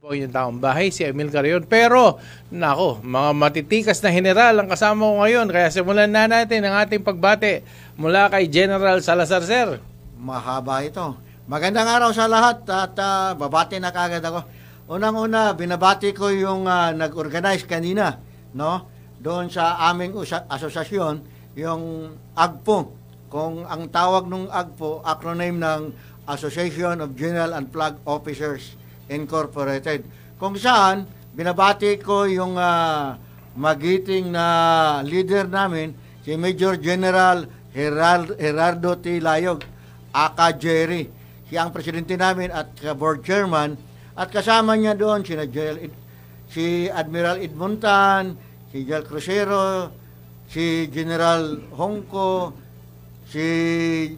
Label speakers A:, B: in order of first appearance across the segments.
A: po yung taong bahay, si Emil Carrion. Pero, nako, mga matitikas na general ang kasama ko ngayon. Kaya simulan na natin ang ating pagbate mula kay General Salazar, sir.
B: Mahaba ito. Magandang araw sa lahat at babati na kagad ako. Unang-una, binabati ko yung nag-organize kanina, no? Doon sa aming asosasyon, yung AGPO. Kung ang tawag ng AGPO, acronym ng Association of General and Flag Officers Incorporated. Kung saan, binabati ko yung magiting na leader namin, si Major General Gerardo T. Layog, aka Jerry. Siya ang presidente namin at board chairman. At kasama niya doon si Admiral Edmonton, si General Crucero, si General Hongko, si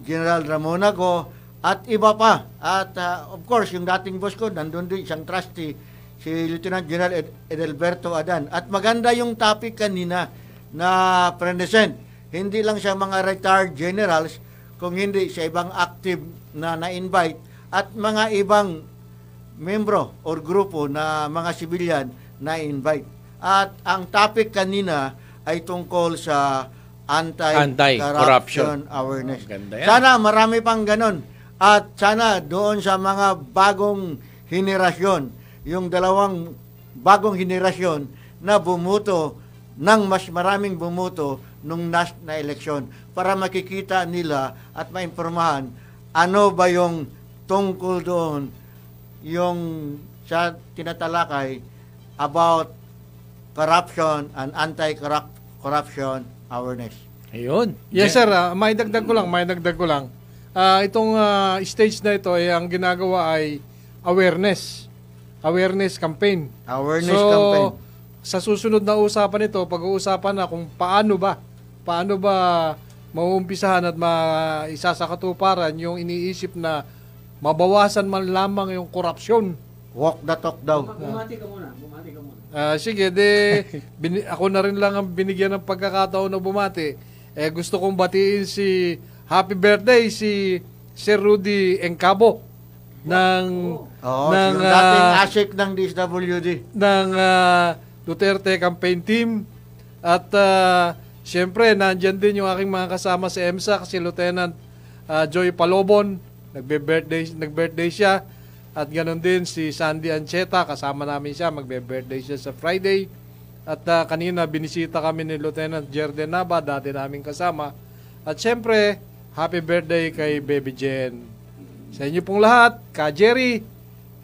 B: General Ramonago, at iba pa. At of course, yung dating boss ko, nandun din isang trustee, si Lieutenant General Edelberto Adan. At maganda yung topic kanina na present. Hindi lang siya mga retired generals, kung hindi sa ibang active na na-invite at mga ibang membro or grupo na mga civilian na-invite. At ang topic kanina ay tungkol sa anti-corruption awareness. Sana marami pang ganon. At sana doon sa mga bagong henerasyon, yung dalawang bagong henerasyon na bumuto ng mas maraming bumuto nung last na eleksyon para makikita nila at maimpormahan ano ba yung tungkol doon yung sa tinatalakay about corruption and anti-corruption awareness.
A: Ayun.
C: Yes, sir. May dagdag ko lang. Itong stage na ito, ang ginagawa ay awareness campaign.
B: Awareness campaign.
C: Sa susunod na usapan ito, pag-uusapan na kung paano ba mauumpisahan at maisasakatuparan yung iniisip na mabawasan man lamang yung korupsyon.
B: Walk the talk daw.
D: Bumati ka muna.
C: Sige, ako na rin lang ang binigyan ng pagkakataon na bumati. Gusto kong batiin si happy birthday si Sir Rudy Encabo ng
B: dating ASIC ng DSWD
C: ng Duterte campaign team. At siyempre nandiyan din yung aking mga kasama sa EMSA, si Lieutenant Joy Palobon, nagbe-birthday siya. At ganoon din si Sandy Ancheta, kasama namin siya, magbe-birthday siya sa Friday. At kanina binisita kami ni Lieutenant Jerden Nava, dati namin kasama. At siyempre, happy birthday kay Baby Jen. Sa inyo pong lahat, Ka Jerry,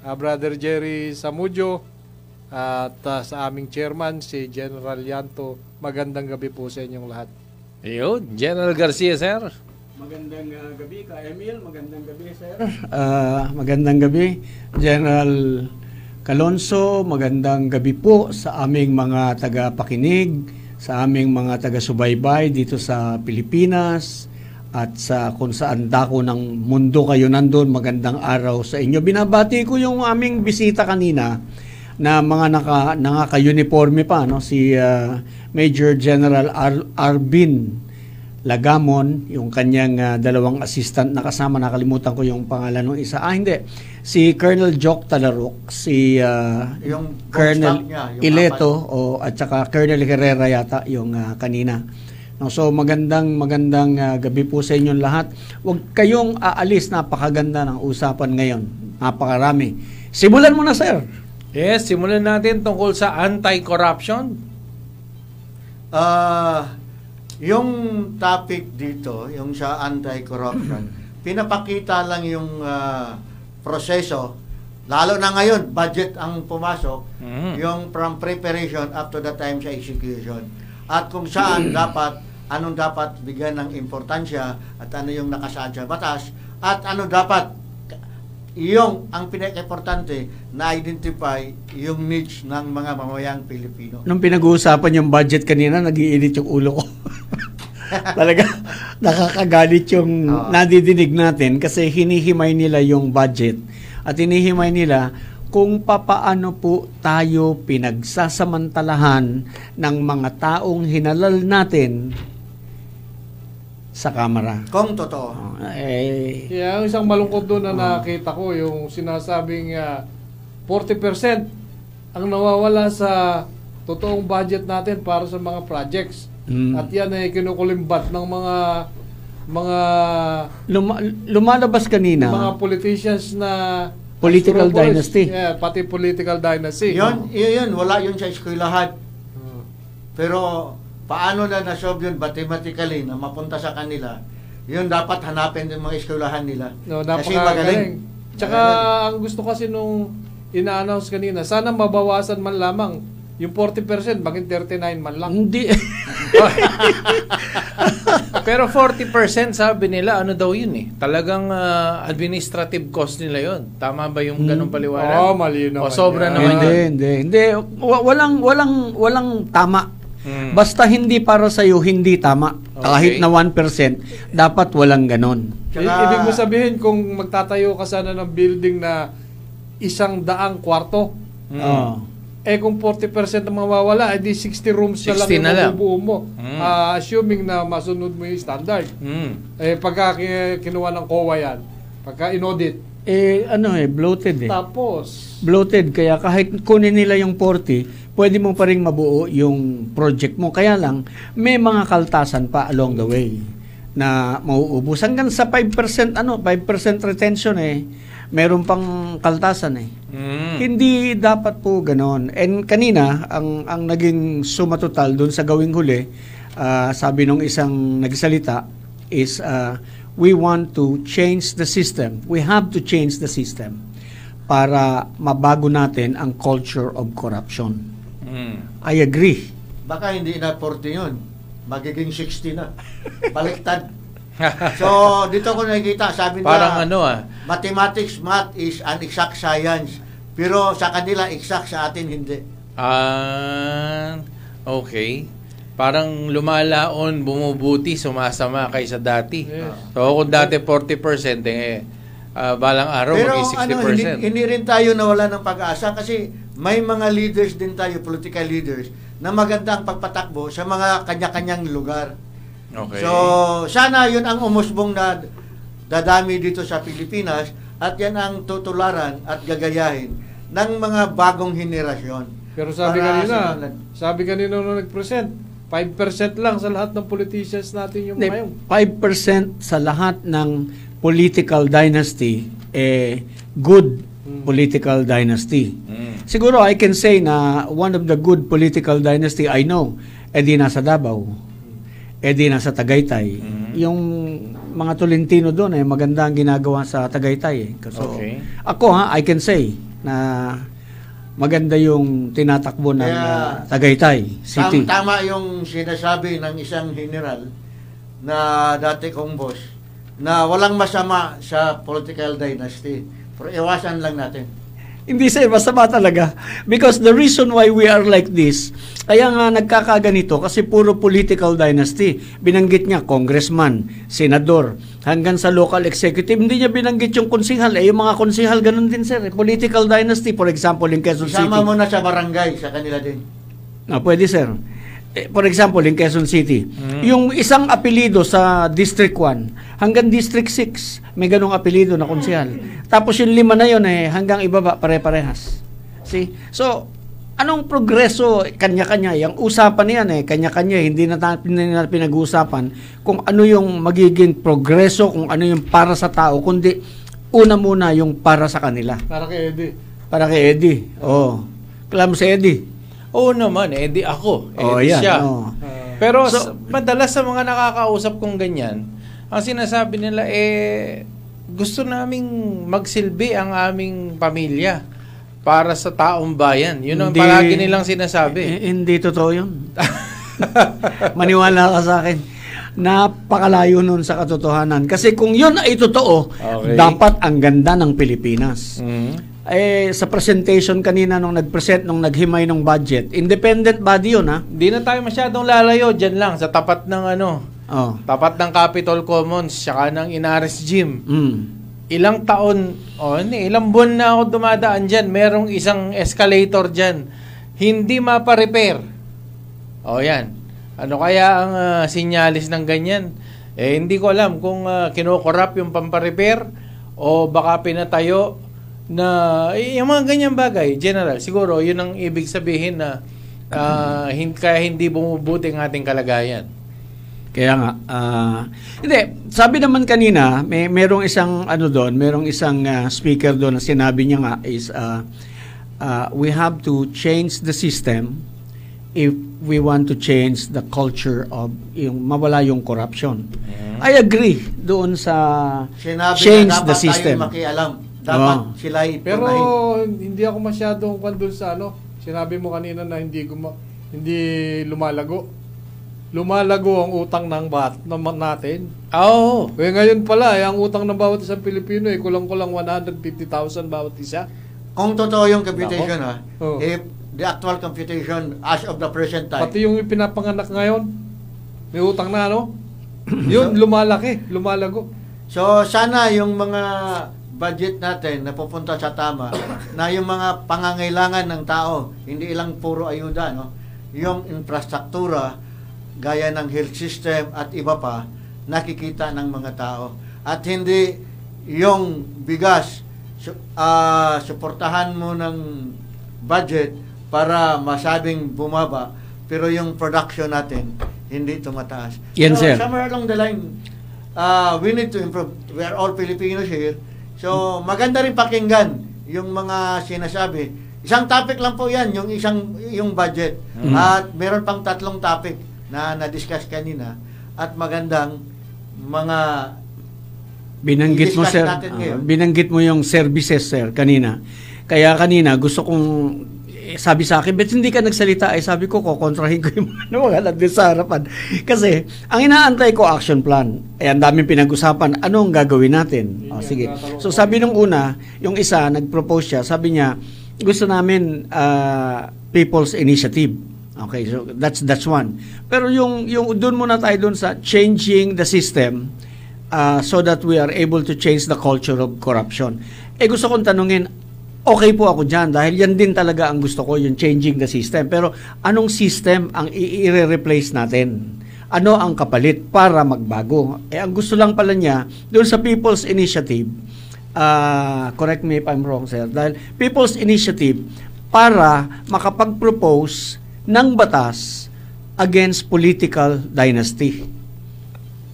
C: Brother Jerry Samudio, at sa aming chairman, si General Yanto, magandang gabi po sa inyong lahat.
A: Ayun. General Garcia, sir.
D: Magandang gabi ka, Emil. Magandang gabi, sir.
E: Magandang gabi, General Calonso. Magandang gabi po sa aming mga taga-pakinig, sa aming mga taga-subaybay dito sa Pilipinas, at sa kung saan dako ng mundo kayo nandun. Magandang araw sa inyo. Binabati ko yung aming bisita kanina na mga naka-uniforme pa, no? Si Major General Arvin Lagamon, yung kanyang dalawang assistant na kasama, nakalimutan ko yung pangalan ng isa. Hindi. Si Colonel Jock Talarok, si
B: yung
E: Colonel
B: niya, yung
E: Ileto, at saka Colonel Herrera yata yung kanina. No, so magandang gabi po sa inyong lahat. Huwag kayong aalis, napakaganda ng usapan ngayon. Napakarami. Simulan mo na, sir.
A: Yes, simulan natin tungkol sa anti-corruption.
B: Yung topic dito, yung sa anti-corruption, pinapakita lang yung proseso, lalo na ngayon, budget ang pumasok, yung from preparation up to the time sa execution. At kung saan anong dapat bigyan ng importansya at ano yung nakasaad sa batas, at ano dapat yung ang pinaka-importante na identify yung needs ng mga mamamayang Pilipino.
E: Nung pinag-uusapan yung budget kanina, nag-iinit yung ulo ko. Talaga, nakakagalit yung nadidinig natin kasi hinihimay nila yung budget at hinihimay nila kung papaano po tayo pinagsasamantalahan ng mga taong hinalal natin sa Kamara.
B: Kung totoo.
C: Ang isang malungkot doon na nakita ko, yung sinasabing 40% ang nawawala sa totoong budget natin para sa mga projects. At yan ay kinukulimbat ng mga
E: Lumalabas kanina.
C: mga politicians na
E: Political dynasty.
C: Yeah, pati political dynasty.
B: Yun, wala yun sa eskwelahan. Pero paano na nasolve yun mathematically na mapunta sa kanila, yun dapat hanapin yung mga eskwelahan nila.
C: No,
B: Kasi magaling.
C: Tsaka ang gusto kasi nung ina-announce kanina, sana mabawasan man lamang yung 40%, maging 39 man lang.
E: Hindi.
A: Pero 40% sabi nila, ano daw yun eh. Talagang administrative cost nila yun. Tama ba yung ganong paliwanag?
C: Oo, mali naman.
A: O sobra
C: yan.
A: naman yun.
E: Hindi. Walang tama. Basta hindi para sa iyo, hindi tama.
A: Okay.
E: Kahit na 1%, dapat walang ganon.
C: Ibig mo sabihin, kung magtatayo ka sana ng building na 100 kwarto, kung 40% ang mawawala, edi 60 rooms na lang
A: 60
C: yung
A: na lang.
C: mabubuo mo. Assuming na masunod mo yung standard. Pagka kinuha ng COA yan, pagka inaudit,
E: bloated eh.
C: tapos,
E: Bloated, kaya kahit kunin nila yung 40, pwede mo pa rin mabuo yung project mo. Kaya lang, may mga kaltasan pa along the way na mauubos. Hanggang sa 5%, 5% retention meron pang kaltasan Hindi dapat po ganon. And kanina, ang naging suma total doon sa gawing huli, sabi nung isang nagsalita is, we want to change the system. We have to change the system para mabago natin ang culture of corruption. I agree.
B: Baka hindi na 40 yun. Magiging 60 na. Baliktad. So, dito ko nakikita, sabi nila,
A: Parang
B: mathematics, math is an exact science. Pero sa kanila, exact, sa atin hindi.
A: Okay. Parang lumalaon, bumubuti, sumasama kaysa dati.
C: Yes.
A: So kung dati 40%, balang araw
B: Pero
A: maging 60%.
B: hindi rin tayo nawala ng pag-asa kasi may mga leaders din tayo, political leaders, na maganda ang pagpatakbo sa mga kanya-kanyang lugar.
A: Okay.
B: So, sana yun ang umusbong na dadami dito sa Pilipinas at yan ang tutularan at gagayahin ng mga bagong henerasyon.
C: pero sabi kanina nung nag-present, 5% lang sa lahat ng politicians natin yung mga yun.
E: 5% sa lahat ng political dynasty, good political dynasty. Siguro I can say na one of the good political dynasty I know, di nasa Davao, di nasa Tagaytay. Yung mga Tolentino doon, maganda ang ginagawa sa Tagaytay. So, ako I can say na maganda yung tinatakbo ng Tagaytay City.
B: Tama yung sinasabi ng isang general na dati kong boss na walang masama sa political dynasty. Pero iwasan lang natin.
E: Hindi sir, masama talaga. Because the reason why we are like this, kaya nga nagkakaganito kasi puro political dynasty. Binanggit niya congressman, senador, hanggang sa local executive. Hindi niya binanggit yung konsihal. Yung mga konsihal ganun din sir. Political dynasty, for example, in Quezon City.
B: Isama mo na sa barangay, sa kanila din.
E: Pwede sir. For example, in Quezon City, yung isang apelido sa District 1 hanggang District 6, may ganong apelido na konsehal. Tapos yung 5 na yun, hanggang ibaba, pare-parehas. See? So, anong progreso? Kanya-kanya. Yung usapan niyan, kanya-kanya. Hindi na pinag-uusapan kung ano yung magiging progreso, kung ano yung para sa tao, kundi una muna yung para sa kanila.
C: Para kay Eddie.
E: Para kay Eddie. Kailan mo si Eddie?
A: Oo naman, Eddie ako.
E: yan.
A: Eddie siya. Pero
E: So,
A: madalas sa mga nakakausap kong ganyan, ang sinasabi nila, gusto naming magsilbi ang aming pamilya para sa taong bayan. Yun ang palagi nilang sinasabi.
E: Hindi totoo yun. Maniwala ka sa akin. Napakalayo nun sa katotohanan. Kasi kung yun ay totoo, dapat ang ganda ng Pilipinas. Sa presentation kanina nung nag-present, nung naghimay ng budget, independent body yun, ha?
A: Hindi na tayo masyadong lalayo dyan lang sa tapat ng tapat ng Capitol Commons saka ng Inares Gym. Ilang taon, ilang buwan na ako dumadaan dyan, merong isang escalator dyan, hindi mapa-repair. Yan. Ano kaya ang sinyalis ng ganyan? Hindi ko alam kung kinokorap yung pamparepair o baka pinatayo na yung mga ganyang bagay, general, siguro yun ang ibig sabihin na kaya hindi bumubuti ang ating kalagayan.
E: Kaya nga, hindi, sabi naman kanina, merong isang merong isang speaker doon na sinabi niya nga is we have to change the system if we want to change the culture of mawala yung corruption. I agree doon sa change the system.
B: Sinabi na dapat tayo makialam. Dapat sila
C: Pero hindi ako masyadong doon sa sinabi mo kanina na hindi lumalago. Lumalago ang utang ng natin.
A: Oo.
C: Kaya ngayon pala, ang utang ng bawat isang Pilipino kulang-kulang 150,000 bawat isa.
B: Kung totoo yung computation, if the actual computation as of the present time.
C: Pati yung ipinapanganak ngayon, may utang na, yun, lumalago.
B: So, sana yung mga budget natin na pupunta sa tama, na yung mga pangangailangan ng tao, hindi ilang puro ayuda, yung infrastruktura, gaya ng health system at iba pa, nakikita ng mga tao. At hindi yung bigas, suportahan mo ng budget para masabing bumaba, pero yung production natin, hindi tumataas.
E: Yan, sir.
B: Somewhere along the line, we need to improve. We are all Filipinos here. So, maganda rin pakinggan yung mga sinasabi. Isang topic lang po yan, yung budget. At meron pang 3 topic na na-discuss kanina at magandang mga
E: binanggit mo, sir. Binanggit mo yung services, sir, kanina. Kaya kanina gusto kong sabi sa akin, bet hindi ka nagsalita, sabi ko, kukontrahin ko yung mga nandun sa harapan. Kasi, ang inaantay ko, action plan. Ang daming pinag-usapan, ano ang gagawin natin? Sige. So, sabi nung una, yung isa, nag-propose siya, sabi niya, gusto namin people's initiative. Okay, so that's one. Pero yung doon muna tayo doon sa changing the system so that we are able to change the culture of corruption. Gusto kong tanungin, okay po ako dyan dahil yan din talaga ang gusto ko, yung changing the system. Pero anong system ang i-replace natin? Ano ang kapalit para magbago? Ang gusto lang pala niya, doon sa People's Initiative, correct me if I'm wrong, sir, dahil People's Initiative para makapag-propose ng batas against political dynasty.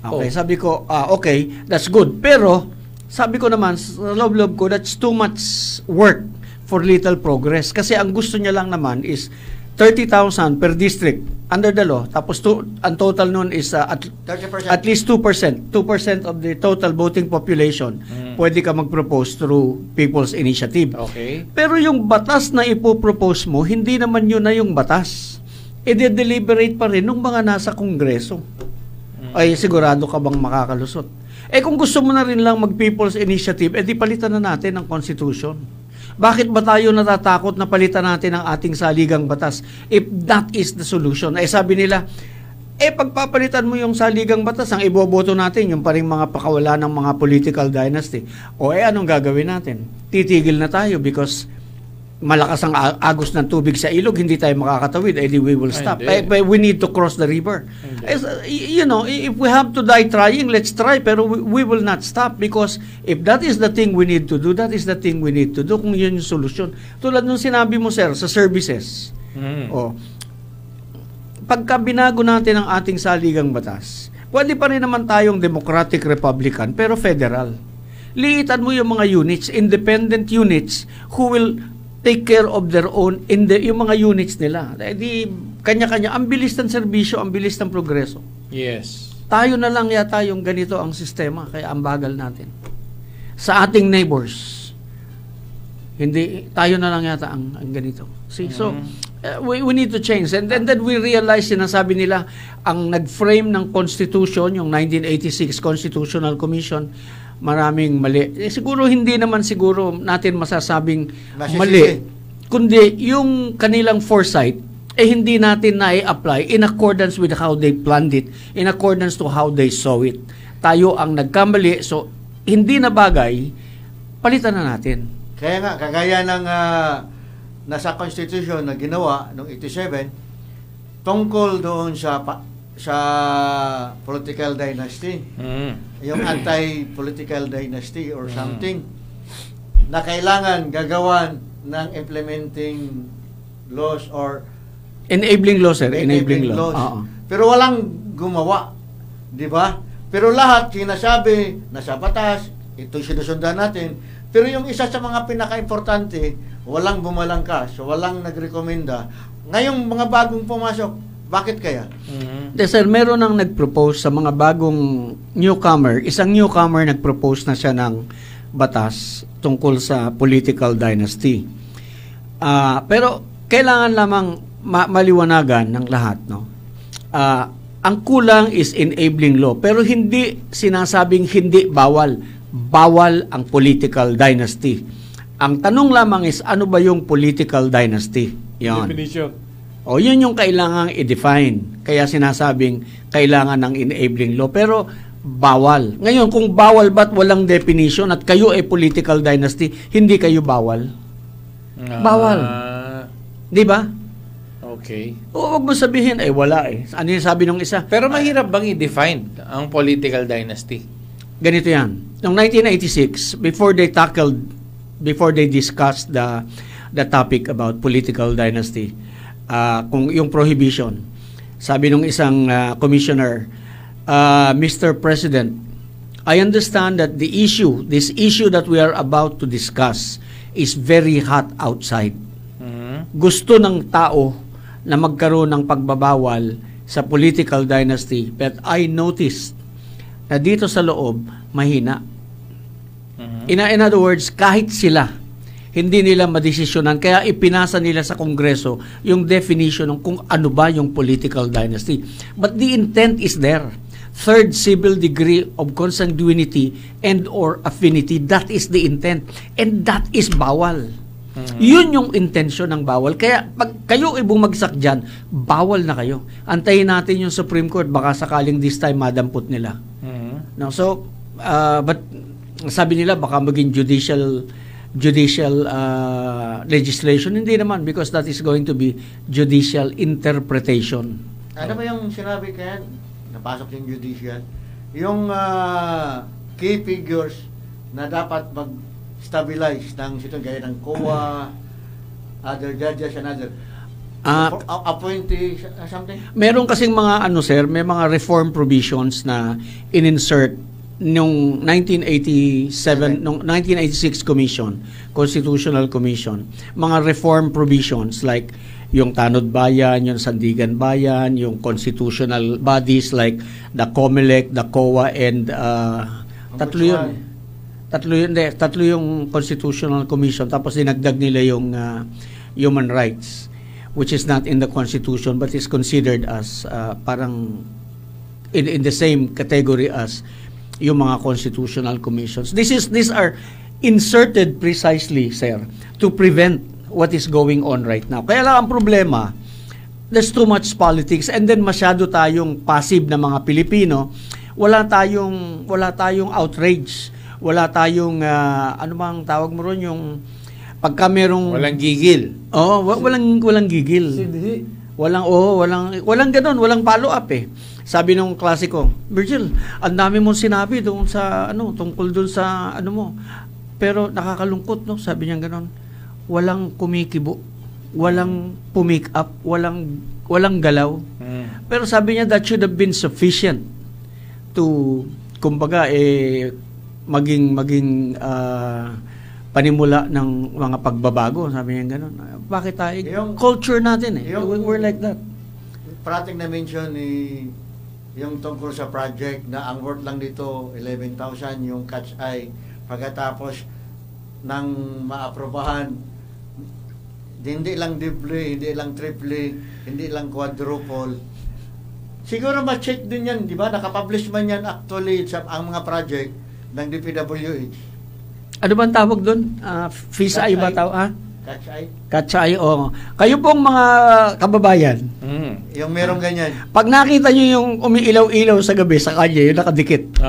E: Okay, sabi ko, okay, that's good. Pero, sabi ko naman, sa loob-loob ko, that's too much work for little progress. Kasi ang gusto niya lang naman is 30,000 per district under the law. Tapos ang total nun is at least 2%. 2% of the total voting population. Pwede ka mag-propose through People's Initiative.
A: Okay.
E: Pero yung batas na ipopropose mo, hindi naman yun na yung batas. I-deliberate pa rin nung mga nasa Kongreso. Ay, sigurado ka bang makakalusot? Kung gusto mo na rin lang mag-People's Initiative, di palitan na natin ang Constitution. Bakit ba tayo natatakot na palitan natin ang ating saligang batas if that is the solution? Sabi nila, pagpapalitan mo yung saligang batas, ang iboboto natin, yung paring mga pakawala ng mga political dynasty. Anong gagawin natin? Titigil na tayo because malakas ang agos ng tubig sa ilog, hindi tayo makakatawid, we will stop. We need to cross the river. If we have to die trying, let's try, pero we will not stop because if that is the thing we need to do, that is the thing we need to do, kung yun yung solusyon. Tulad nung sinabi mo, sir, sa services. Pagka binago natin ang ating saligang batas, pwede pa rin naman tayong Democratic Republican, pero federal. Liitan mo yung mga units, independent units, who will take care of their own yung mga units nila. Di kanya-kanya, ang bilis ng serbisyo, ang bilis ng progreso.
A: Yes.
E: Tayo na lang yata yung ganito ang sistema, kaya ang bagal natin. Sa ating neighbors, hindi, tayo na lang yata ang ganito. See, so, we need to change. And then we realize, sinasabi nila, ang nag-frame ng Constitution, yung 1986 Constitutional Commission, maraming mali. Siguro hindi naman siguro natin masasabing mali. Kundi yung kanilang foresight hindi natin na-i-apply in accordance with how they planned it, in accordance to how they saw it. Tayo ang nagkamali, so hindi na bagay, palitan na natin.
B: Kaya nga, kagaya ng nasa Constitution na ginawa noong 87 tungkol doon sa political dynasty. Yung anti-political dynasty or something. na kailangan gagawan ng implementing laws or
E: enabling laws, sir. Enabling laws.
B: Pero walang gumawa. Di ba? Pero lahat sinasabi na sa batas, ito sinusundan natin. Pero yung isa sa mga pinaka-importante, walang bumalangkas, so walang nagrekomenda. Ngayong mga bagong pumasok, bakit kaya?
E: Sir, meron nang nag-propose sa mga bagong newcomer. Isang newcomer nag-propose na siya ng batas tungkol sa political dynasty. Pero kailangan lamang maliwanagan ng lahat, no? Ang kulang is enabling law, pero hindi sinasabing hindi bawal. Bawal ang political dynasty. Ang tanong lamang is, ano ba yung political dynasty? Yan.
C: Definition.
E: O yun yung kailangang i-define. Kaya sinasabing kailangan ng enabling law. Pero bawal. Ngayon, kung bawal ba't walang definition at kayo ay political dynasty, hindi kayo bawal? Bawal. Di ba?
A: Okay.
E: O wag mo sabihin, wala eh. Ano yung sabi nung isa?
A: Pero mahirap bang i-define ang political dynasty?
E: Ganito yan. Noong 1986, before they discussed the topic about political dynasty, kung yung prohibition, sabi nung isang commissioner, Mr. President, I understand that this issue that we are about to discuss is very hot outside. Gusto ng tao na magkaroon ng pagbabawal sa political dynasty, but I noticed na dito sa loob, mahina. In other words, kahit sila, hindi nila madesisyonan, kaya ipinasa nila sa Kongreso yung definition ng kung ano ba yung political dynasty. But the intent is there. Third civil degree of consanguinity and or affinity, that is the intent. And that is bawal. Yun yung intention ng bawal. Kaya pag kayo ay bumagsak dyan, bawal na kayo. Antayin natin yung Supreme Court, baka sakaling this time madampot nila. No, so, but sabi nila baka maging judicial legislation. Hindi naman, because that is going to be judicial interpretation.
B: Ano ba yung sinabi kaya? Napasok yung judicial. Yung key figures na dapat mag-stabilize ng sitong gaya ng COA, other judges and other appointee something?
E: Meron kasing mga sir, may mga reform provisions na in-insert nung 1986 Commission, Constitutional Commission, mga reform provisions like yung Tanod Bayan, yung Sandigan Bayan, yung constitutional bodies like the COMELEC, the COA, and tatlo yung Constitutional Commission, tapos dinagdag nila yung human rights, which is not in the Constitution but is considered as parang in the same category as yung mga constitutional commissions. These are inserted precisely, sir, to prevent what is going on right now. Kaya lang ang problema, there's too much politics and then masyado tayong passive na mga Pilipino. Wala tayong outrage. Wala tayong ano bang tawag mo ron, yung pagka merong
A: walang gigil.
E: Oo, walang gigil. Walang ganoon, walang follow up eh. Sabi nung klase ko, Virgil, ang dami mong sinabi doon sa tungkol doon sa mo. Pero nakakalungkot, no? Sabi niya ganoon. Walang kumikibo, walang pumick up, walang galaw. Pero sabi niya that should have been sufficient to kumbaga maging panimula ng mga pagbabago. Sabi niya ganoon. Bakit tayo? Yung culture natin we're like that.
B: Parating na mention ni yung tungkol sa project na ang worth lang dito 11,000 yung catch eye, pagkatapos ng maaprobahan, hindi lang double, hindi lang triple, hindi lang quadruple. Siguro ma-check din yan, di ba? Nakapublish man yan actually sa ang mga project ng DPWH.
E: Ano ba ang tawag doon? FISA ba tawag? Catch eye, oo. Kayo pong mga kababayan,
B: yung merong ganyan.
E: Pag nakita nyo yung umiilaw-ilaw sa gabi sa kalye, yung nakadikit.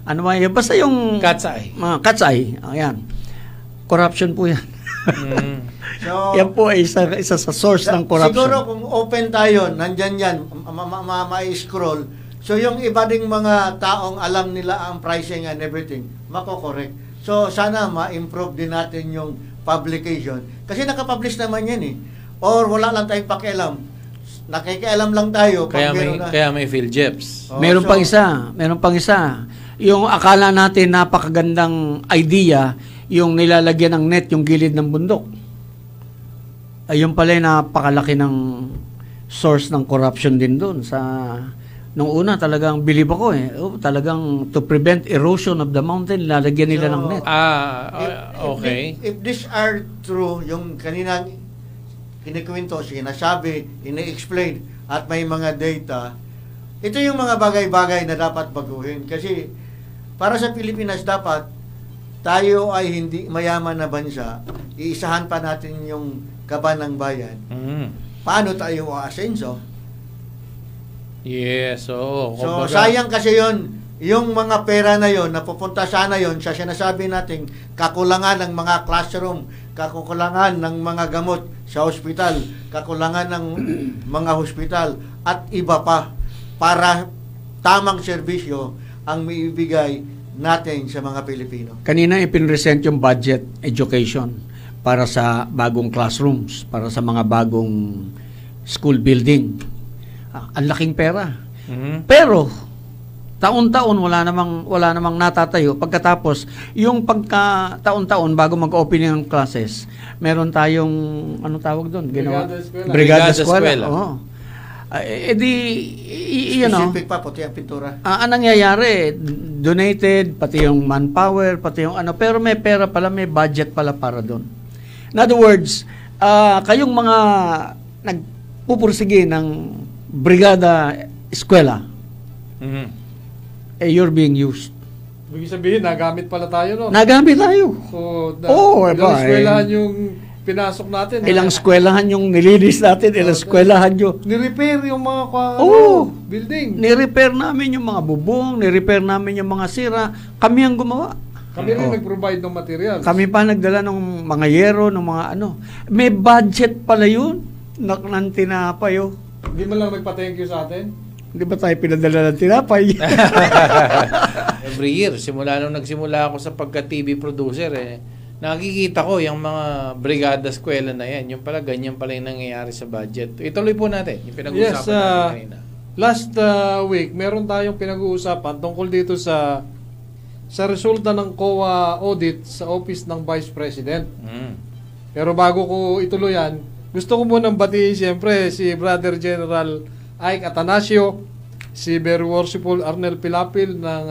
E: Ano ba yun? Basta yung
A: catch eye.
E: Catch eye. Ayan. Corruption po yan.
B: So,
E: yan po ay isa sa source ng corruption.
B: Siguro kung open tayo, nandyan yan, ma-scroll. So yung iba ding mga taong alam nila ang pricing and everything, mako-correct. So, sana ma-improve din natin yung publication. Kasi nakapublish naman yan eh. Or wala lang tayong pakialam. Nakikialam lang tayo.
A: Kaya may PhilJeps.
E: Meron pang isa. Yung akala natin napakagandang idea, yung nilalagyan ng net yung gilid ng bundok. Ayun pala yung napakalaki ng source ng corruption din doon. Nung una talagang believe ako talagang to prevent erosion of the mountain, lalagyan nila ng net.
A: Okay.
B: If these are true, yung kaninang kinikwento, sinasabi, ini-explain, at may mga data, ito yung mga bagay-bagay na dapat baguhin. Kasi para sa Pilipinas dapat tayo ay hindi mayaman na bansa, iisahan pa natin yung kaban ng bayan. Paano tayo aasenso?
A: Yes, oo.
B: So, sayang kasi yung mga pera na yon napupunta sana yon sa sinasabi nating kakulangan ng mga classroom, kakulangan ng mga gamot sa hospital, kakulangan ng mga hospital, at iba pa para tamang serbisyo ang maibigay natin sa mga Pilipino.
E: Kanina ipinresent yung budget education para sa bagong classrooms, para sa mga bagong school building. Ang laking pera. Pero taon-taon wala namang natatayo. Pagkatapos, yung taon-taon bago mag-opening ng classes, meron tayong ano tawag doon? Brigada Eskwela. Oo.
B: Specific pa, pati ang pintura.
E: Ang nangyayari, donated, pati yung manpower, pati yung ano, pero may pera pala, may budget pala para doon. In other words, kayong mga nagpupursige ng Brigada Eskwela, you're being used.
C: Ibig sabihin, nagamit pala tayo, no?
E: Nagamit tayo.
C: So, ilang eskwelahan yung pinasok natin.
E: Ilang eskwelahan yung nilinis natin, ilang eskwelahan yung...
C: Ni-repair yung mga building.
E: Ni-repair namin yung mga bubong, ni-repair namin yung mga sira. Kami ang gumawa.
C: Kami rin nag-provide ng materials.
E: Kami pa nagdala ng mga yero, ng mga ano. May budget pala yun. Ng tinapay,
C: Hindi mo lang nagpa-thank you sa atin?
E: Hindi ba tayo pinadala ng tinapay?
A: Every year, nung nagsimula ako sa pagka-TV producer, nakikita ko yung mga brigada eskwela na yan. Yung pala, ganyan pala yung nangyayari sa budget. Ituloy po natin, yung pinag-uusapan natin kanina.
C: Last week, meron tayong pinag-uusapan tungkol dito sa resulta ng COA audit sa Office ng Vice President. Pero bago ko ituloy yan, gusto ko munang batiin siyempre si Brother General Ike Atanasio, si Very Worshipful Arnel Pilapil ng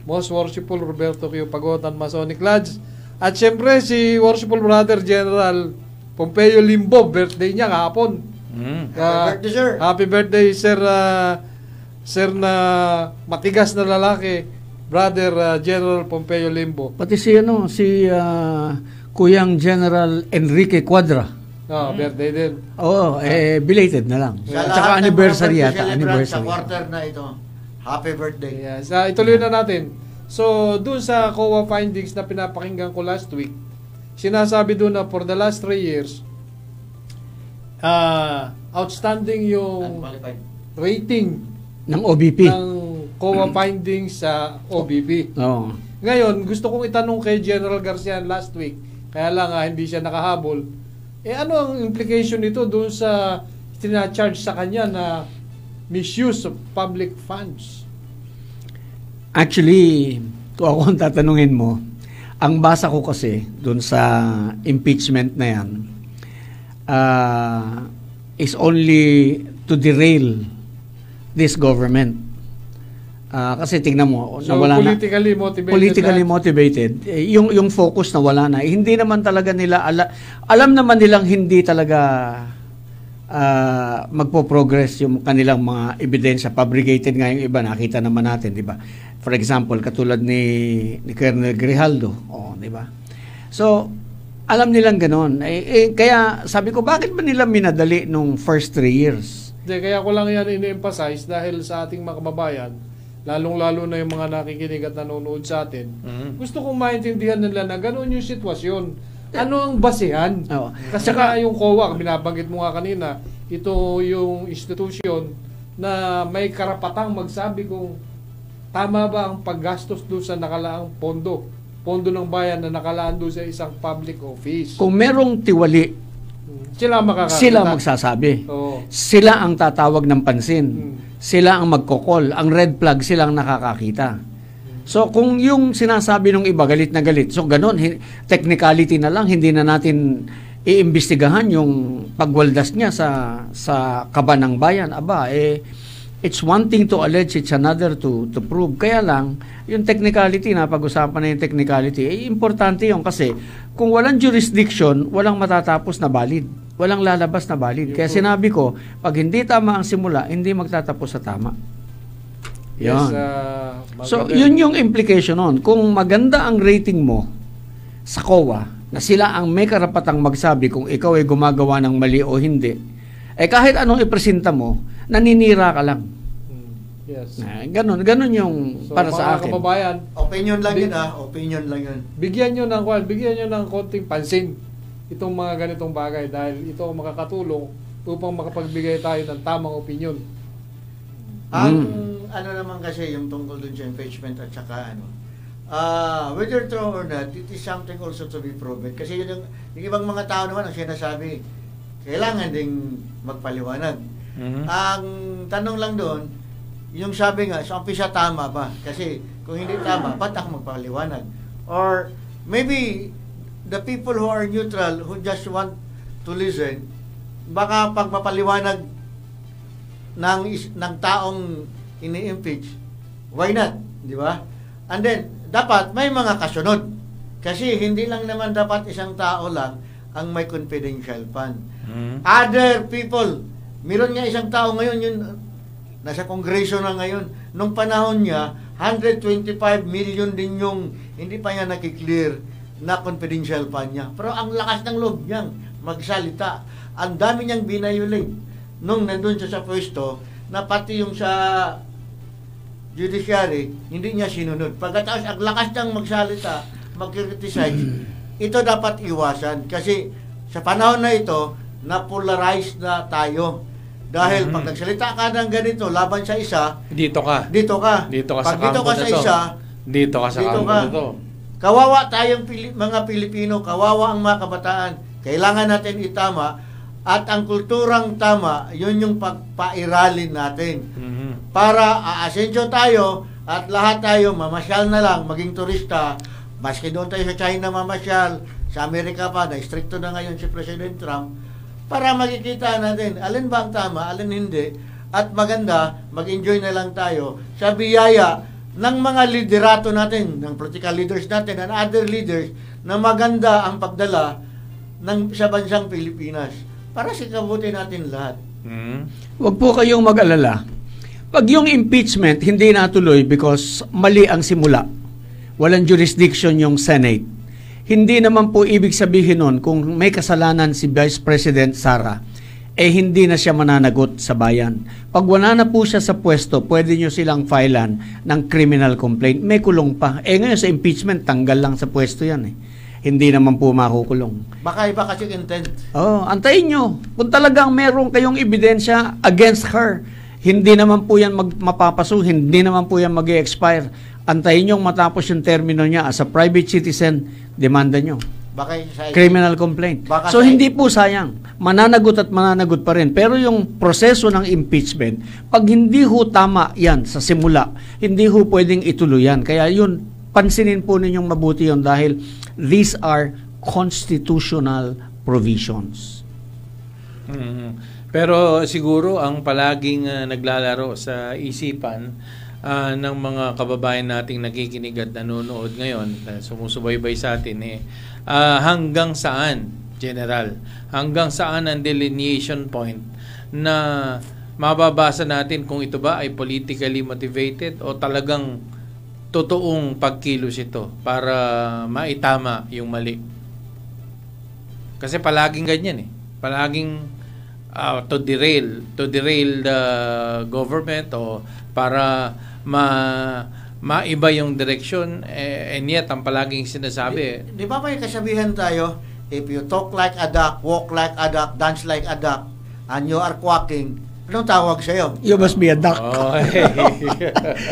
C: Most Worshipful Roberto Q. Pagotan Masonic Lodge, at siyempre si Worshipful Brother General Pompeo Limbo, birthday niya kahapon.
B: Happy birthday, sir.
C: Happy birthday, sir na matigas na lalaki, Brother General Pompeo Limbo.
E: Pati si Kuyang General Enrique Cuadra.
C: Birthday din.
E: Belated na lang. At saka anniversary yata.
B: Sa quarter na ito. Happy birthday.
C: Yes. Ituloy na natin. So, dun sa COA findings na pinapakinggan ko last week, sinasabi dun na for the last 3 years, outstanding yung rating
E: ng OBP.
C: Ng COA findings sa OBP. Ngayon, gusto kong itanong kay General Garcian last week, kaya lang hindi siya nakahabol. Ano ang implication nito doon sa tina-charge sa kanya na misuse of public funds?
E: Actually, kung ako ang tatanungin mo, ang basa ko kasi doon sa impeachment na yan is only to derail this government. Kasi tingnan mo,
C: so,
E: nawala
C: politically
E: motivated. Yung focus na wala na. Hindi naman talaga nila alam naman nilang hindi talaga magpo-progress yung kanilang mga ebidensya. Fabricated nga yung iba, nakita naman natin, di ba? For example, katulad ni Colonel Grijaldo, di ba? So, alam nilang ganoon. Kaya sabi ko, bakit ba nila minadali nung first 3 years?
C: Kaya ko lang yan ini-emphasize dahil sa ating mga kababayan, lalong-lalo na yung mga nakikinig at nanonood sa atin, gusto kong maintindihan nila na gano'n yung sitwasyon. Ano ang basehan? Kasi yung COA, binabanggit mo nga kanina, ito yung institusyon na may karapatang magsabi kung tama ba ang paggastos doon sa nakalaang pondo pondo ng bayan na nakalaan doon sa isang public office.
E: Kung merong tiwali,
C: Sila makakakita.
E: sila magsasabi.
C: Oo.
E: Sila ang tatawag ng pansin.
C: Hmm.
E: Sila ang magkokol. Ang red flag silang nakakakita. So kung yung sinasabi ng iba galit na galit, so ganun, technicality na lang, hindi na natin iimbestigahan yung pagwaldas niya sa kaba ng bayan. Aba, it's one thing to allege, it's another to prove. Kaya lang, yung technicality, napag-usapan na yung technicality, importante yun kasi kung walang jurisdiction, walang matatapos na valid. Walang lalabas na valid. Kaya sinabi ko, pag hindi tama ang simula, hindi magtatapos sa tama. Yun.
C: Yes,
E: So, yun yung implication nun. Kung maganda ang rating mo sa COA, na sila ang may karapatang magsabi kung ikaw ay gumagawa ng mali o hindi, kahit anong ipresenta mo, naninira ka lang.
C: Yes.
E: Ganun yung
C: So,
E: para sa akin.
C: Kababayan,
B: Opinion lang yun opinion lang yun.
C: bigyan nyo ng konting pansin itong mga ganitong bagay dahil ito ang makakatulong upang makapagbigay tayo ng tamang opinion.
B: Ang ano naman kasi yung tungkol dun sa impeachment at saka whether true or not, it is something also to be proven. Kasi yung ibang mga tao naman ang sinasabi, kailangan ding magpaliwanag. Ang tanong lang doon, yung sabi nga, sa umpisa tama ba? Kasi kung hindi tama, ba't ako magpaliwanag? Or maybe the people who are neutral, who just want to listen, baka pag mapaliwanag ng taong ini-impeach, why not? Di ba? And then, dapat may mga kasunod. Kasi hindi lang naman dapat isang tao lang ang may confidential fund. Other people, meron nga isang tao ngayon, yun, nasa kongreso na ngayon, nung panahon niya, 125 million din yung hindi pa niya nakiklear na confidential fund niya. Pero ang lakas ng loob niyang magsalita. Ang dami niyang binayulate nung nandun siya sa pwesto, na pati yung sa judiciary, hindi niya sinunod. Pagkatapos, ang lakas niyang magsalita, mag-criticize, ito dapat iwasan. Kasi sa panahon na ito, na-polarize na tayo. Dahil pag nagsalita ka ng ganito, laban sa isa,
A: Dito ka.
B: Pag dito ka sa isa,
A: dito ka sa kampo na to.
B: Kawawa tayong mga Pilipino, kawawa ang mga kabataan. Kailangan natin itama. At ang kulturang tama, yun yung pagpairalin natin. Para aasensyo tayo at lahat tayo mamasyal na lang, maging turista. Maski doon tayo sa China mamasyal, sa Amerika pa, na-stricto na ngayon si President Trump, para makikita natin alin ba ang tama, alin hindi, at maganda, mag-enjoy na lang tayo sa biyaya ng mga liderato natin, ng political leaders natin, and other leaders, na maganda ang pagdala sa bansang Pilipinas para sa kabuti natin lahat.
E: Huwag po kayong mag-alala. Pag yung impeachment hindi natuloy because mali ang simula, walang jurisdiction yung Senate, hindi naman po ibig sabihin nun kung may kasalanan si Vice President Sara, hindi na siya mananagot sa bayan. Pag wala na po siya sa pwesto, pwede nyo silang filean ng criminal complaint. May kulong pa. Ngayon sa impeachment, tanggal lang sa pwesto yan. Hindi naman po makukulong.
B: Baka iba kasi intent.
E: Antayin nyo. Kung talagang meron kayong ebidensya against her, hindi naman po yan mapapaso, hindi naman po yan mag-expire. Antayin nyo matapos yung termino niya as a private citizen, demanda nyo. Criminal complaint. So hindi po sayang. Mananagot at mananagot pa rin. Pero yung proseso ng impeachment, pag hindi ho tama yan sa simula, hindi ho pwedeng ituloy yan. Kaya yun, pansinin po ninyong mabuti yun dahil these are constitutional provisions.
A: Pero siguro ang palaging naglalaro sa isipan ng mga kababayan nating nakikinig at nanonood ngayon, sumusubaybay sa atin, hanggang saan, General, hanggang saan ang delineation point na mababasa natin kung ito ba ay politically motivated o talagang totoong pagkilos ito para maitama yung mali. Kasi palaging ganyan palaging to derail the government o para maiba yung direction, and yet ang palaging sinasabi
B: di ba may kasabihan tayo, if you talk like a duck, walk like a duck, dance like a duck, and you are quacking, Anong tawag sa'yo?
E: You must be a duck.
A: Okay.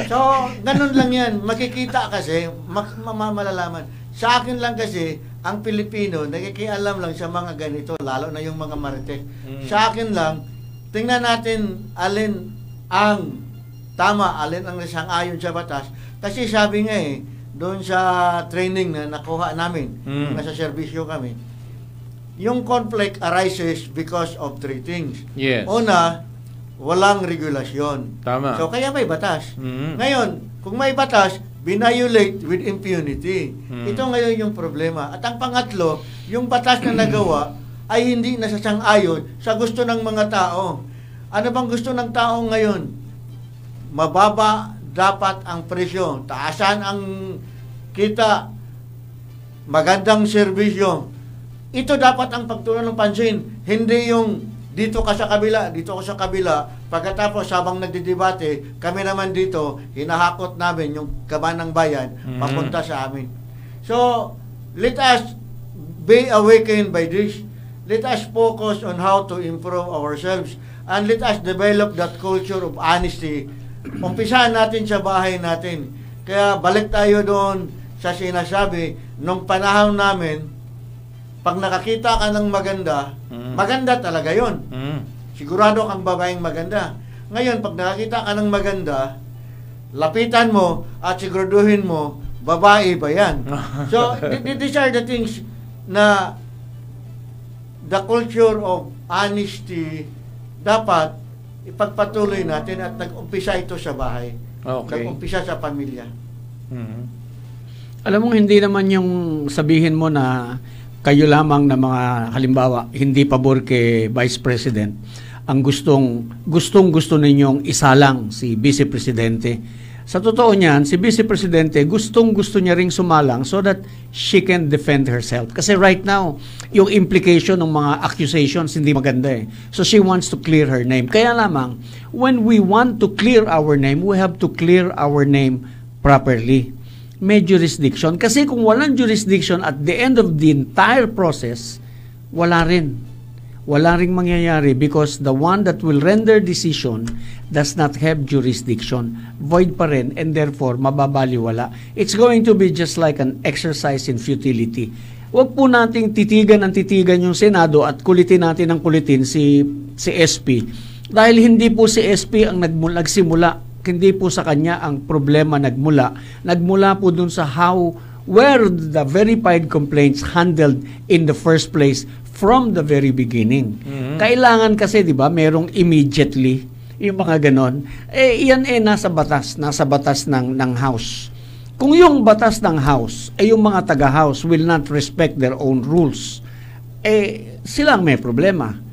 B: So, ganun lang yan. Makikita kasi, malalaman. Sa akin lang kasi, ang Pilipino, nakikialam lang sa mga ganito, lalo na yung mga marites. Sa akin lang, tingnan natin alin ang tama, alin ang sang-ayon sa batas. Kasi sabi nga doon sa training na nakuha namin, nasa serbisyo kami, yung conflict arises because of three things.
A: Yes.
B: Una, walang regulasyon.
A: Tama.
B: So, kaya may batas. Ngayon, kung may batas, binayolate with impunity. Ito ngayon yung problema. At ang pangatlo, yung batas na nagawa ay hindi nasasang-ayon sa gusto ng mga tao. Ano bang gusto ng tao ngayon? Mababa dapat ang presyo. Taasan ang kita. Magandang serbisyo. Ito dapat ang pagtuunan ng pansin. Hindi yung dito ka sa kabila, dito ka sa kabila. Pagkatapos, habang nagdidebate, kami naman dito, hinahakot namin yung kaban ng bayan, papunta sa amin. So, let us be awakened by this. Let us focus on how to improve ourselves. And let us develop that culture of honesty. Umpisahan natin sa bahay natin. Kaya balik tayo doon sa sinasabi, nung panahon namin, pag nakakita ka ng maganda, maganda talaga yon. Sigurado kang babaeng maganda. Ngayon, pag nakakita ka ng maganda, lapitan mo at siguraduhin mo, babae ba yan? So, these are the things na the culture of honesty dapat ipagpatuloy natin at nag-umpisa ito sa bahay.
A: Okay.
B: Nag-umpisa sa pamilya.
E: Alam mo, hindi naman yung sabihin mo na kayo lamang na mga halimbawa hindi pabor kay Vice President ang gustong ninyong isalang si Vice Presidente. Sa totoo niyan, si Vice Presidente gusto niya ring sumalang so that she can defend herself. Kasi right now, yung implication ng mga accusations hindi maganda So she wants to clear her name. Kaya lamang, when we want to clear our name, we have to clear our name properly. May jurisdiction. Kasi kung walang jurisdiction at the end of the entire process, wala rin. Wala ring mangyayari because the one that will render decision does not have jurisdiction. Void pa rin and therefore mababaliwala. It's going to be just like an exercise in futility. Huwag po nating titigan yung Senado at kulitin natin ng kulitin si SP. Dahil hindi po si SP ang nagsimula. Hindi po sa kanya ang problema nagmula. Nagmula po dun sa where the verified complaints handled in the first place from the very beginning. Kailangan kasi, di ba, merong immediately, yung mga ganon. Yan nasa batas ng House. Kung yung batas ng House, yung mga taga-House will not respect their own rules, silang may problema.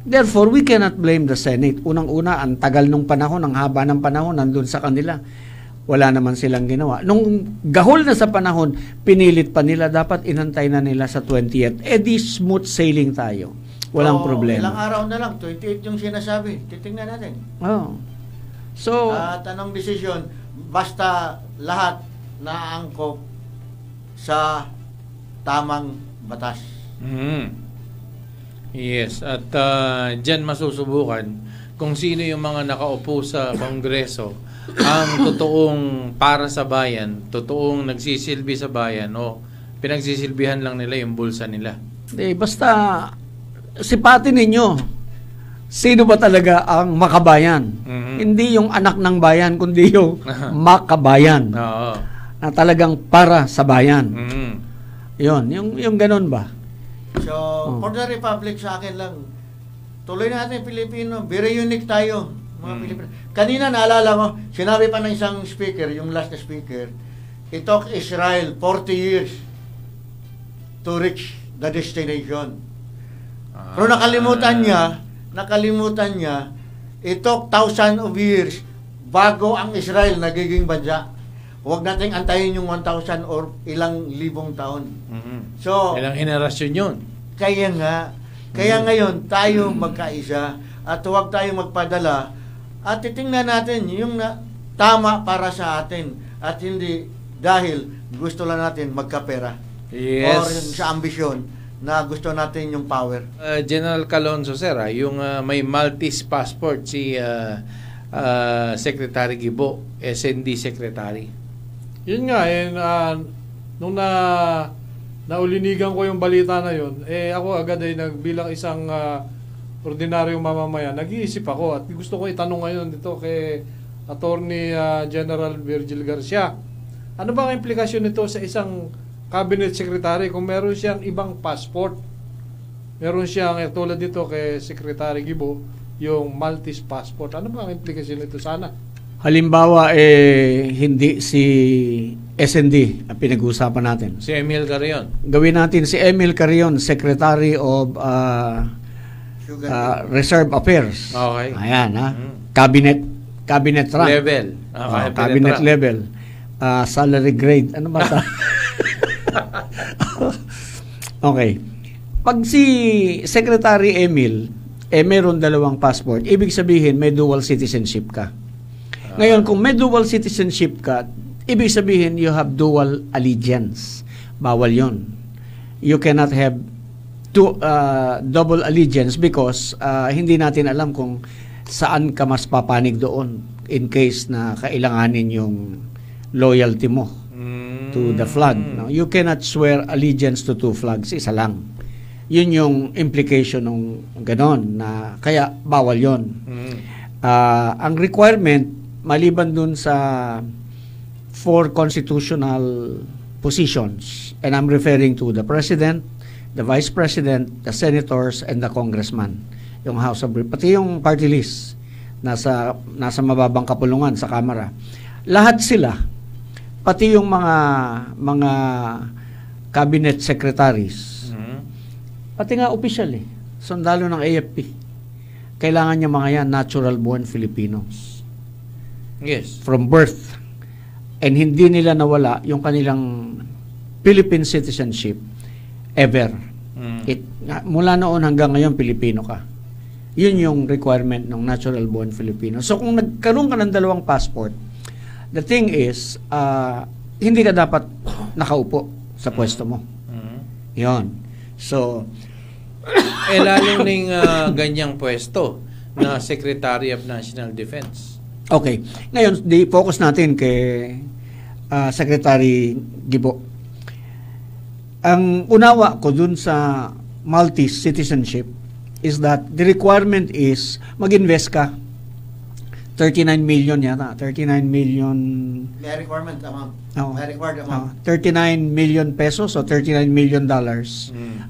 E: Therefore, we cannot blame the Senate. Unang-una, ang tagal ng panahon, ang haba ng panahon, nandun sa kanila. Wala naman silang ginawa. Nung gahol na sa panahon, pinilit pa nila, dapat inantay na nila sa 20th. Di smooth sailing tayo. Walang problema.
B: Ilang araw na lang, 28 yung sinasabi. Titingnan natin.
E: So,
B: at anong desisyon, basta lahat naangkop sa tamang batas.
A: Yes, at dyan masusubukan kung sino yung mga nakaupo sa Kongreso ang totoong para sa bayan, totoong nagsisilbi sa bayan o pinagsisilbihan lang nila yung bulsa nila.
E: Basta sipatin ninyo sino ba talaga ang makabayan. Hindi yung anak ng bayan, kundi yung makabayan. Na talagang para sa bayan. Yun, yung ganun ba?
B: So, for the Republic sa akin lang, tuloy natin Pilipino, very unique tayo, mga Pilipino. Kanina naalala ko, sinabi pa ng isang speaker, yung last na speaker, it took Israel 40 years to reach the destination. Pero nakalimutan niya, it took thousands of years bago ang Israel nagiging bansa. Huwag nating antayin yung 1,000 or ilang libong taon. So,
A: ilang henerasyon yun.
B: Kaya ngayon, tayo magkaisa at huwag tayong magpadala at titingnan natin yung tama para sa atin at hindi dahil gusto lang natin magkapera.
A: Yes.
B: Or sa ambisyon na gusto natin yung power.
A: General Calonzo, sir, yung may Maltese passport si Secretary Gibo, SND Secretary.
C: Yun nga, nung naulinigan ko yung balita na yun, ako agad ay bilang isang ordinaryong mamamayan, nag-iisip ako at gusto ko itanong ngayon dito kay Attorney General Virgil Garcia. Ano ba ang implikasyon nito sa isang cabinet secretary kung meron siyang ibang passport? Meron siyang, tulad dito kay Secretary Gibo, yung Maltese passport. Ano ba ang implikasyon nito sana?
E: Halimbawa, hindi si SND ang pinag-uusapan natin.
A: Si Emil Carrion.
E: Gawin natin si Emil Carrion, Secretary of Reserve Affairs.
A: Okay.
E: Ayan, ha? Cabinet rank.
A: Level.
E: Cabinet
A: rank.
E: level. Salary grade. Ano ba? Okay. Pag si Secretary Emil, meron dalawang passport, ibig sabihin may dual citizenship ka. Ngayon, kung may dual citizenship ka, ibig sabihin you have dual allegiance. Bawal yon. You cannot have double allegiance because hindi natin alam kung saan ka mas papanig doon in case na kailanganin yung loyalty mo to the flag. No? You cannot swear allegiance to two flags, isa lang. Yun yung implication ng ganon na kaya bawal yon. Ang requirement maliban dun sa 4 constitutional positions, and I'm referring to the President, the Vice President, the Senators, and the Congressman, yung House of pati yung party list nasa mababang kapulungan sa Kamara. Lahat sila, pati yung mga cabinet secretaries, pati nga official sundalo ng AFP, kailangan niya mga yan natural born Filipinos.
A: Yes.
E: From birth. And hindi nila nawala yung kanilang Philippine citizenship ever. Mula noon hanggang ngayon, Pilipino ka. Yun yung requirement ng natural born Filipino. So kung nagkaroon ka ng dalawang passport, the thing is, hindi ka dapat nakaupo sa pwesto mo. Yun. So,
A: lalo ning ganyang pwesto na Secretary of National Defense.
E: Okay. Ngayon, focus natin kay Secretary Gibo. Ang unawa ko dun sa Maltese citizenship is that the requirement is mag-invest ka. 39 million yata. 39 million...
B: May requirement amount.
E: Oh,
B: May required amount.
E: 39 million pesos o $39 million.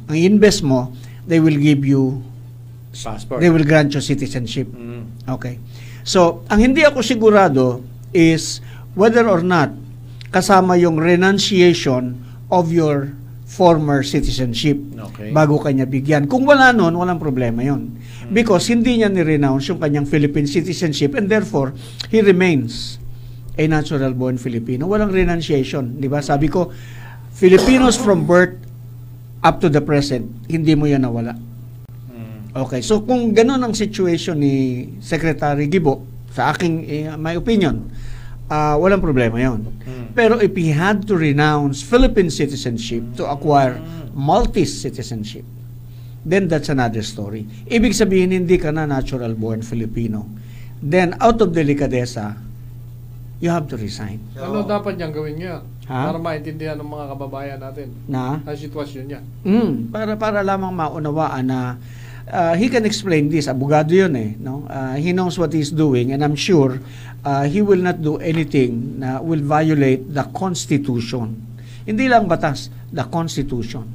E: Ang invest mo, they will give you
A: passport.
E: They will grant you citizenship. Okay. So, ang hindi ako sigurado is whether or not kasama yung renunciation of your former citizenship bago kanya bigyan. Kung wala nun, walang problema yon. Because hindi niya ni-renounce yung kanyang Philippine citizenship and therefore, he remains a natural-born Filipino. Walang renunciation. Di ba? Sabi ko, Filipinos from birth up to the present, hindi mo yan nawala. Okay, so kung gano'n ang situation ni Secretary Gibo, sa aking, my opinion, walang problema yon. Pero if he had to renounce Philippine citizenship to acquire Maltese citizenship, then that's another story. Ibig sabihin, hindi ka na natural-born Filipino. Then, out of delicadeza, you have to resign.
C: Ano dapat niyang gawin niya?
E: Ha?
C: Para maintindihan ng mga kababayan natin
E: Na?
C: ang sitwasyon niya.
E: Para lamang maunawaan na he can explain this. Abogado yun no? He knows what he's doing and I'm sure he will not do anything na will violate the Constitution. Hindi lang batas, the Constitution.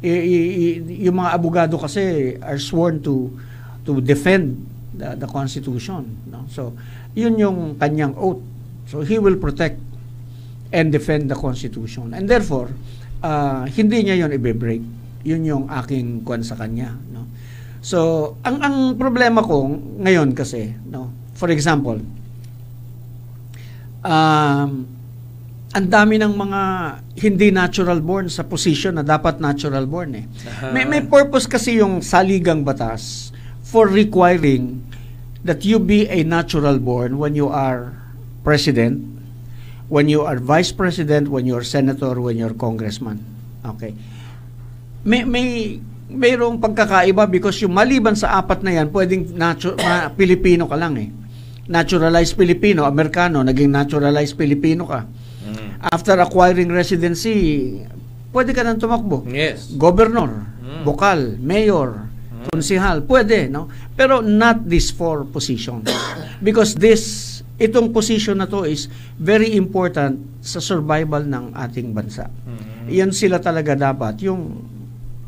E: Yung mga abogado kasi are sworn to defend the Constitution. No? So, yun yung kanyang oath. So, he will protect and defend the Constitution. And therefore, hindi niya yun i-break. Yun yung aking kwan sa kanya. No? So, ang problema ko ngayon kasi, no, for example, ang dami ng mga hindi natural born sa position na dapat natural born May purpose kasi yung saligang batas for requiring that you be a natural born when you are president, when you are vice president, when you are senator, when you are congressman. Okay. mayroong pagkakaiba because yung maliban sa apat na yan, pwedeng Pilipino ka lang eh. Naturalized Filipino, Amerikano, naging naturalized Filipino ka. After acquiring residency, pwede ka nang tumakbo.
A: Yes.
E: Governor, bukal, mayor, konsihal, pwede, no? Pero not these 4 positions. Because itong position na to is very important sa survival ng ating bansa. Yan sila talaga dapat. Yung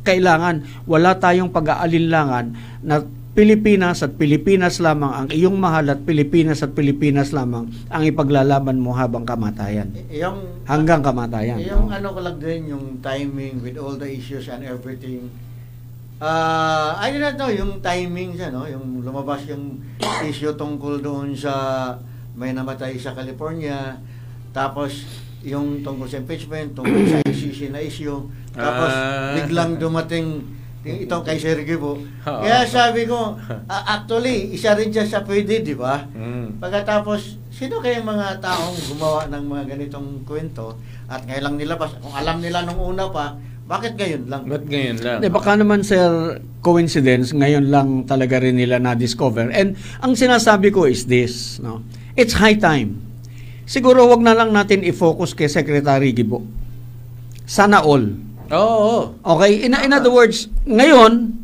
E: kailangan, wala tayong pag-aalinlangan na Pilipinas at Pilipinas lamang ang iyong mahal at Pilipinas at Pilipinas lamang ang ipaglalaban mo habang kamatayan. Hanggang kamatayan.
B: Yung ano ko lang din, yung timing with all the issues and everything. I do not know, yung timing siya, no? Yung lumabas yung issue tungkol doon sa may namatay sa California, tapos yung tungkol sa impeachment, tungkol sa ICC na issue, tapos biglang dumating itong kay Sergey po. Kaya sabi ko, actually, isa rin siya sa pwede, di ba? Pagkatapos, sino kayang mga taong gumawa ng mga ganitong kwento at ngayon lang nilabas? Kung alam nila nung una pa, bakit ngayon lang?
A: Ba't ngayon lang?
E: Baka naman, sir, coincidence, ngayon lang talaga rin nila na-discover. And ang sinasabi ko is this, no? It's high time. Siguro wag na lang natin i-focus kay Secretary Gibo. Sana all.
A: Oo.
E: Okay, in other words, ngayon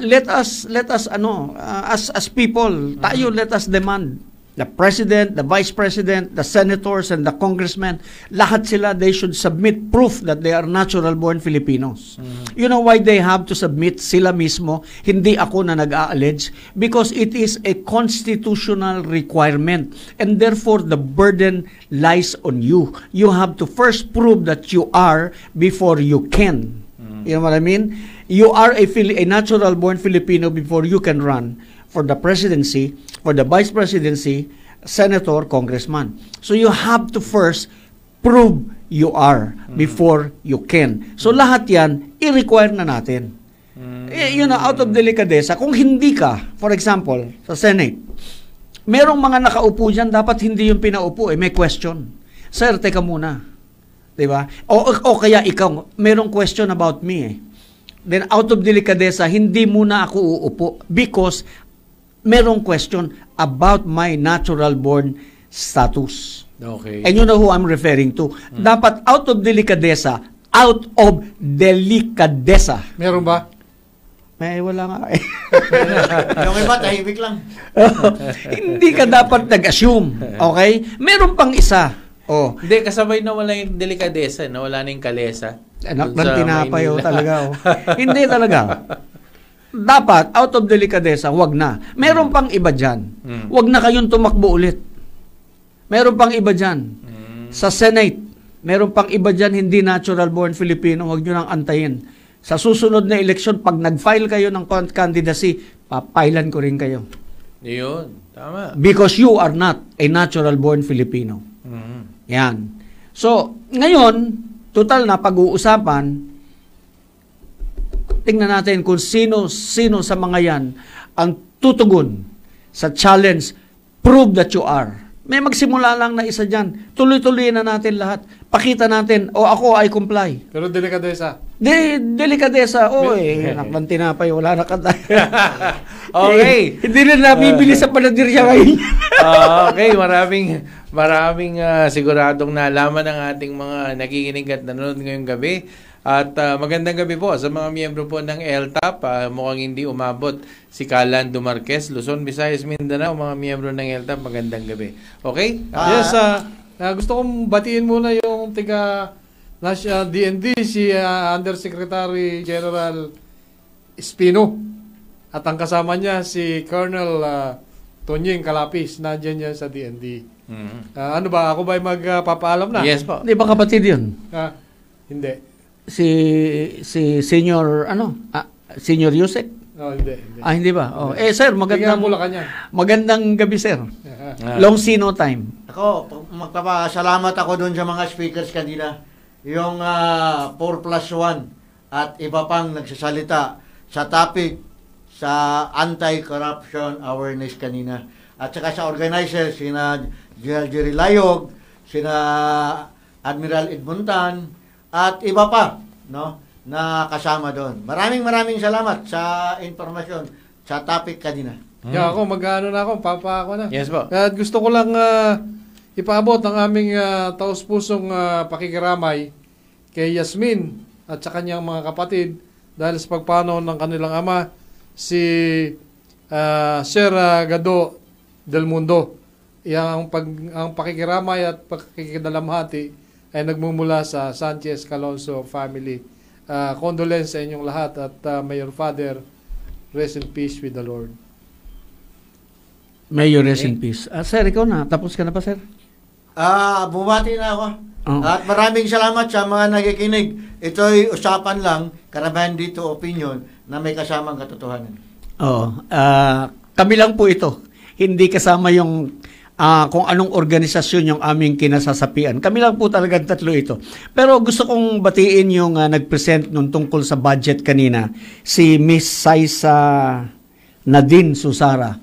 E: let us as people, tayo let us demand the president, the vice president, the senators and the congressmen, lahat sila, they should submit proof that they are natural born Filipinos. You know why they have to submit? Sila mismo, hindi ako na nag-a-allege, because it is a constitutional requirement and therefore the burden lies on you. You have to first prove that you are before you can. You know what I mean? You are a natural born Filipino before you can run for the presidency, for the vice presidency, senator, congressman. So you have to first prove you are before you can. So lahat yan, i-require na natin. Out of delicadeza, kung hindi ka, for example, sa Senate, merong mga nakaupo dyan, dapat hindi yung pinaupo, may question. Sir, teka muna. Diba? O kaya ikaw, merong question about me Then out of delicadeza, hindi muna ako uupo because merong question about my natural born status.
A: Okay.
E: And you know who I'm referring to. Dapat out of delicadeza, out of delicadeza.
C: Meron ba?
E: May wala nga eh.
B: Yung iba, tahimik lang.
E: Hindi ka dapat nag-assume. Okay? Meron pang isa. Oh.
A: Hindi, kasabay na wala yung delikadesa, na wala na yung kalesa.
E: Anak ng tinapay talaga. Hindi talaga. Dapat, out of delicadeza, wag na. Meron pang iba dyan. Wag na kayong tumakbo ulit. Meron pang iba dyan. Sa Senate, meron pang iba dyan, hindi natural born Filipino, wag nyo nang antayin. Sa susunod na eleksyon, pag nag-file kayo ng candidacy, papailan ko rin kayo.
A: Yun, tama.
E: Because you are not a natural born Filipino. Yan. So, ngayon, total na pag-uusapan, tingnan natin kung sino sa mga yan ang tutugon sa challenge, prove that you are. May magsimula lang na isa dyan. Tuloy-tuloy na natin lahat. Pakita natin, ako I comply.
C: Pero delikadesa.
E: Delikadesa. Anak ng tinapay, wala na kata.
A: Okay.
E: Hindi na nabibili sa panadirya ngayon.
A: Okay, maraming siguradong nalaman ng ating mga nakikinig at nanonood ngayong gabi. At magandang gabi po sa mga miyembro po ng LTAP. Mukhang hindi umabot si Kalan Dumarquez, Luzon, Visayas, Mindanao. Mga miyembro ng LTAP, magandang gabi. Okay?
C: Yes, gusto kong batiin muna yung tiga DND, si Undersecretary General Espino. At ang kasama niya si Colonel Tonying Calapis, nandiyan niya sa DND. Ano ba? Ako ba magpapaalam na?
A: Yes po.
E: Hindi ba kapatid yun?
C: Hindi.
E: Si Senior, Senior Yusek?
C: Hindi.
E: Hindi ba? Sir, magandang gabi, sir. Long see no time.
B: Ako, magpapasalamat ako doon sa mga speakers kanina. Yung 4+1 at iba pang nagsasalita sa topic sa anti-corruption awareness kanina. At saka sa organizers, sina Jerry Layog, sina Admiral Edmontan, at iba pa, no? na kasama doon. Maraming salamat sa informasyon sa topic kanina.
C: Yeah, ako mag-ano na ako, papa ako na.
A: Yes po.
C: At gusto ko lang ipaabot ang aming taus-pusong pakikiramay kay Yasmin at sa kanyang mga kapatid dahil sa pagpanaw ng kanilang ama, si Sir Gado del Mundo. Ang pakikiramay at pakikidalamhati ay nagmumula sa Sanchez Calonso family. Condolence sa inyong lahat at may your father rest in peace with the Lord.
E: May you rest in peace. Sir, ikaw na. Tapos ka na ba, sir?
B: Bumati na ako.
E: Oh.
B: At maraming salamat sa mga nakikinig. Ito'y usapan lang, karamihan dito opinion na may kasamang katotohanan.
E: Oo. Kami lang po ito. Hindi kasama yung kung anong organisasyon yung aming kinasasapian. Kami lang po talagang tatlo ito. Pero gusto kong batiin yung nag-present nung tungkol sa budget kanina, si Miss Saisa Nadine Susara.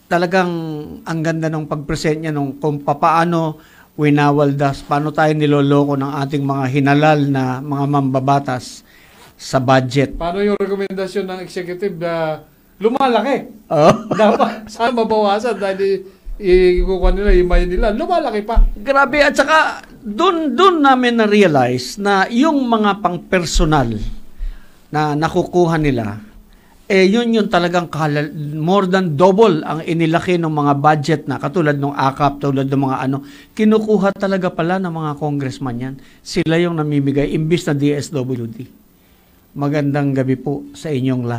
E: Talagang ang ganda ng pag-present niya nung kung paano winawaldas, paano tayo niloloko ng ating mga hinalal na mga mambabatas sa budget.
C: Paano yung rekomendasyon ng executive na lumalaki?
E: Oh.
C: Dapat sana mabawasan dahil ikukuha nila, himay nila, lumalaki pa.
E: Grabe, at saka doon namin na-realize na yung mga pang-personal na nakukuha nila, yun talagang more than double ang inilaki ng mga budget na katulad ng AKAP, tulad ng mga kinukuha talaga pala ng mga congressman yan. Sila yung namimigay, imbis na DSWD. Magandang gabi po sa inyong lahat.